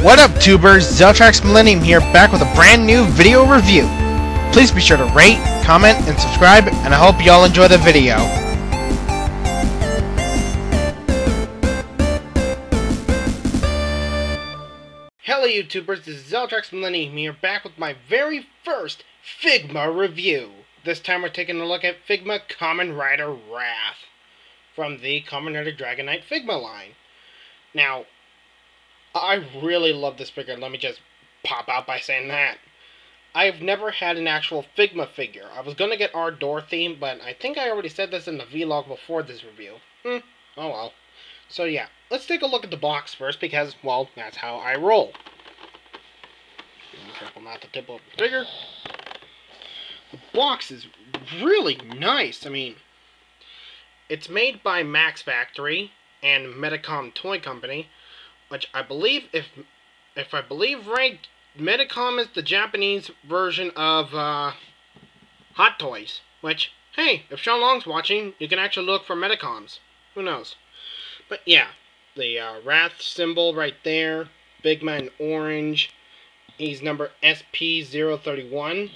What up, tubers? Zeltrax Millennium here, back with a brand new video review. Please be sure to rate, comment, and subscribe, and I hope y'all enjoy the video. Hello YouTubers, this is Zeltrax Millennium here, back with my very first Figma review. This time we're taking a look at Figma Kamen Rider Wrath from the Kamen Rider Dragon Knight Figma line. Now, I really love this figure. Let me just pop out by saying that. I've never had an actual Figma figure. I was going to get R.Dorothy, but I think I already said this in the vlog before this review. Oh well. So yeah, let's take a look at the box first because, well, that's how I roll. Be careful not to tip over the figure. The box is really nice. I mean, it's made by Max Factory and Medicom Toy Company, which I believe, if I believe right, Medicom is the Japanese version of Hot Toys. Which, hey, if Sean Long's watching, you can actually look for Medicoms. Who knows? But yeah, the Wrath symbol right there, Figma in orange. He's number SP031.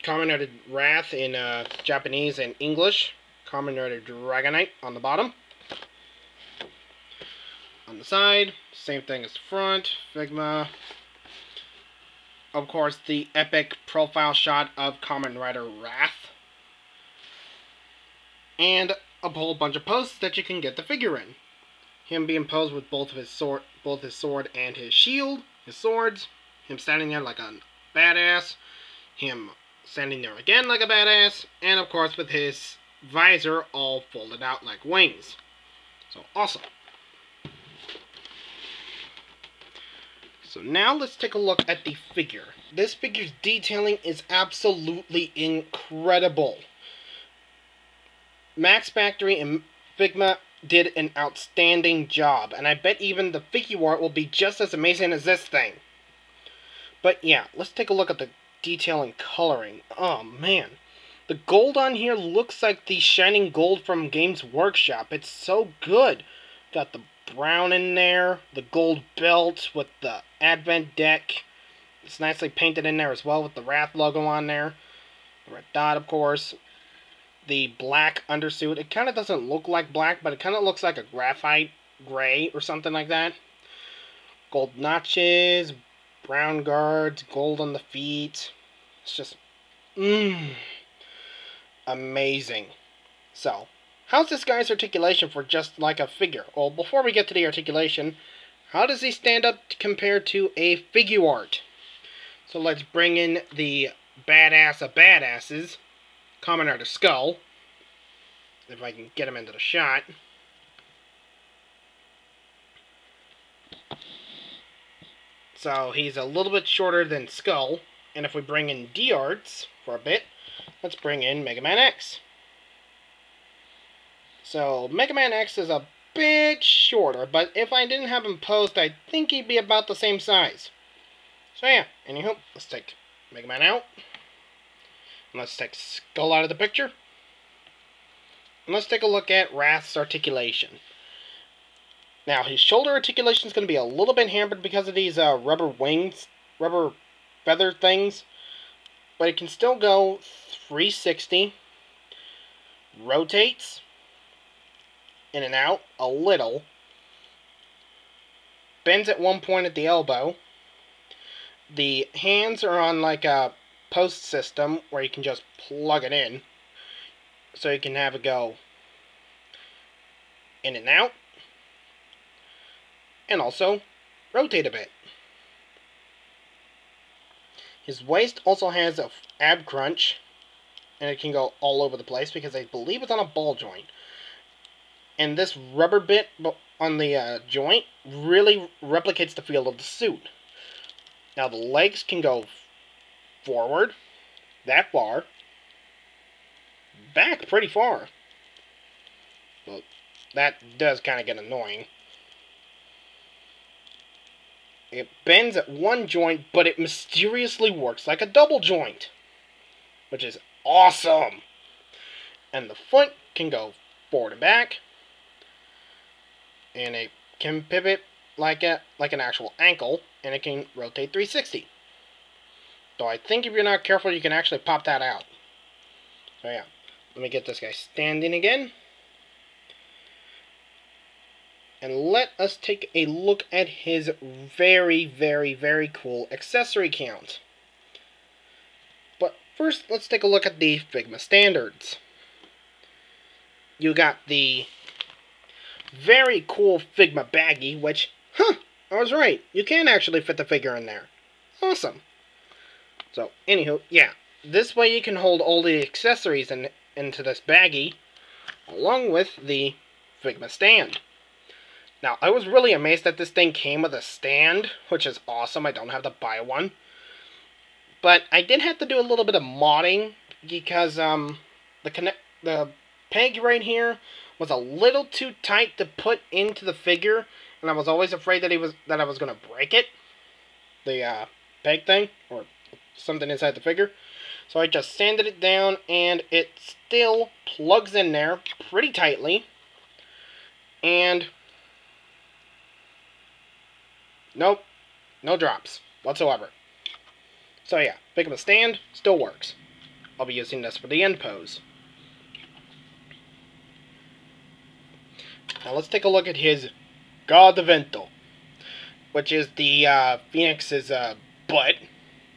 Kamen Rider Wrath in Japanese and English. Kamen Rider Dragon Knight on the bottom. On the side, same thing as the front, Figma. Of course, the epic profile shot of Kamen Rider Wrath. And a whole bunch of poses that you can get the figure in. Him being posed with both his sword and his shield, his swords. Him standing there like a badass. Him standing there again like a badass. And of course with his visor all folded out like wings. So awesome. So now let's take a look at the figure. This figure's detailing is absolutely incredible. Max Factory and Figma did an outstanding job, and I bet even the figure art will be just as amazing as this thing. But yeah, let's take a look at the detail and coloring. Oh man, the gold on here looks like the shining gold from Games Workshop. It's so good. Got the brown in there, the gold belt with the Advent deck. It's nicely painted in there as well with the Wrath logo on there. The red dot, of course. The black undersuit. It kind of doesn't look like black, but it kind of looks like a graphite gray or something like that. Gold notches, brown guards, gold on the feet. It's just, amazing. So, how's this guy's articulation for just like a figure? Well, before we get to the articulation, how does he stand up compared to a figure art? So let's bring in the badass of badasses, Kamen Rider Skull, if I can get him into the shot. So he's a little bit shorter than Skull, and if we bring in D-Arts for a bit, let's bring in Mega Man X. So Mega Man X is a bit shorter, but if I didn't have him posed, I think he'd be about the same size. So yeah, anywho, let's take Mega Man out. And let's take Skull out of the picture. And let's take a look at Wrath's articulation. Now, his shoulder articulation is going to be a little bit hampered because of these rubber wings, rubber feather things. But it can still go 360. Rotates. In and out a little. Bends at one point at the elbow. The hands are on like a post system where you can just plug it in. So you can have it go in and out. And also rotate a bit. His waist also has a ab crunch. And it can go all over the place because I believe it's on a ball joint. And this rubber bit on the joint really replicates the feel of the suit. Now the legs can go forward, that far, back pretty far. Well, that does kind of get annoying. It bends at one joint, but it mysteriously works like a double joint, which is awesome. And the foot can go forward and back. And it can pivot like an actual ankle, and it can rotate 360. So I think if you're not careful, you can actually pop that out. So yeah, let me get this guy standing again. And let us take a look at his very, very, very cool accessory count. But first, let's take a look at the Figma standards. You got the very cool Figma baggie, which, I was right. You can actually fit the figure in there. Awesome. So, anywho, yeah. This way you can hold all the accessories into this baggie, along with the Figma stand. Now, I was really amazed that this thing came with a stand, which is awesome. I don't have to buy one. But I did have to do a little bit of modding, because the peg right here was a little too tight to put into the figure, and I was always afraid that I was going to break it. The peg thing, or something inside the figure. So I just sanded it down, and it still plugs in there pretty tightly. And nope, no drops whatsoever. So yeah, Figma stand still works. I'll be using this for the end pose. Now let's take a look at his Godvento, which is the Phoenix's butt,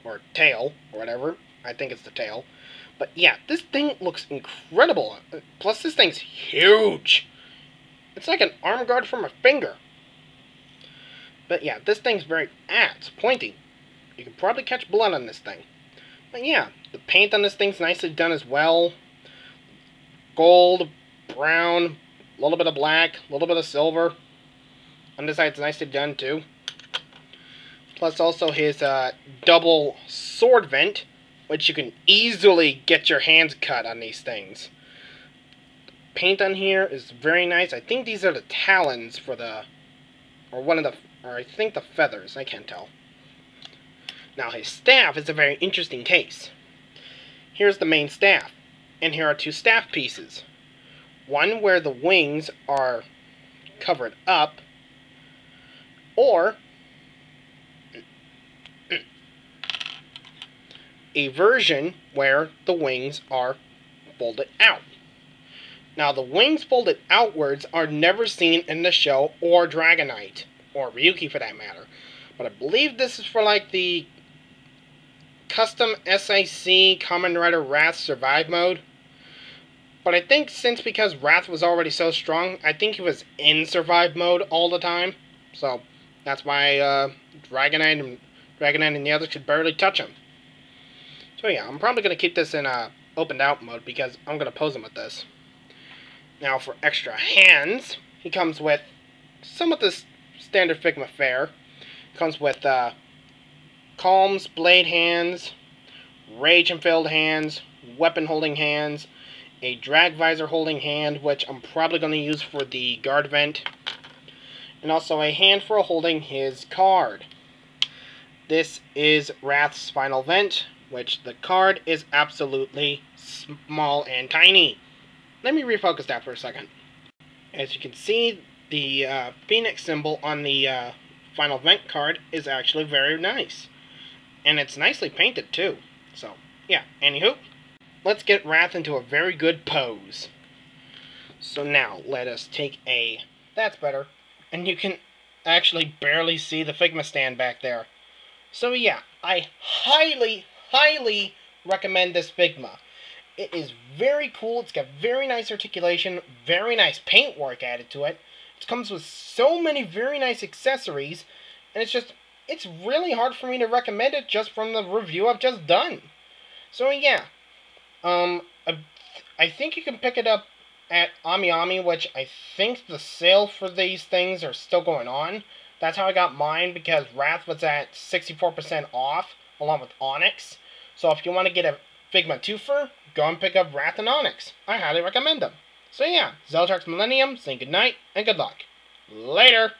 or tail, or whatever. I think it's the tail. But yeah, this thing looks incredible. Plus this thing's huge. It's like an arm guard from a finger. But yeah, this thing's it's pointy. You can probably catch blood on this thing. But yeah, the paint on this thing's nicely done as well. Gold, brown, a little bit of black, a little bit of silver. On this side it's nicely done too. Plus also his double sword vent, which you can easily get your hands cut on these things. The paint on here is very nice. I think these are the talons for I think the feathers, I can't tell. Now his staff is a very interesting case. Here's the main staff, and here are two staff pieces. One where the wings are covered up, or a version where the wings are folded out. Now the wings folded outwards are never seen in the show or Dragonite, or Ryuki for that matter. But I believe this is for like the custom SIC Kamen Rider Wrath Survive mode. But I think because Wrath was already so strong, I think he was in Survive mode all the time. So that's why Dragonite and the others could barely touch him. So yeah, I'm probably going to keep this in opened out mode because I'm going to pose him with this. Now for extra hands, he comes with some of the standard Figma fare. It comes with Calms, blade hands, rage and filled hands, weapon holding hands, a drag visor holding hand, which I'm probably going to use for the guard vent, and also a hand for holding his card. This is Wrath's final vent, which the card is absolutely small and tiny. Let me refocus that for a second. As you can see, the Phoenix symbol on the final vent card is actually very nice. And it's nicely painted too. So, yeah, anywho, let's get Wrath into a very good pose. So now, let us take that's better. And you can actually barely see the Figma stand back there. So yeah, I highly, highly recommend this Figma. It is very cool, it's got very nice articulation, very nice paint work added to it. It comes with so many very nice accessories, and it's really hard for me to recommend it just from the review I've just done. So yeah, I think you can pick it up at AmiAmi, which I think the sale for these things are still going on. That's how I got mine, because Wrath was at 64% off, along with Onyx. So if you want to get a Figma twofer, go and pick up Wrath and Onyx. I highly recommend them. So yeah, Zeltrax Millennium, saying goodnight and good luck. Later!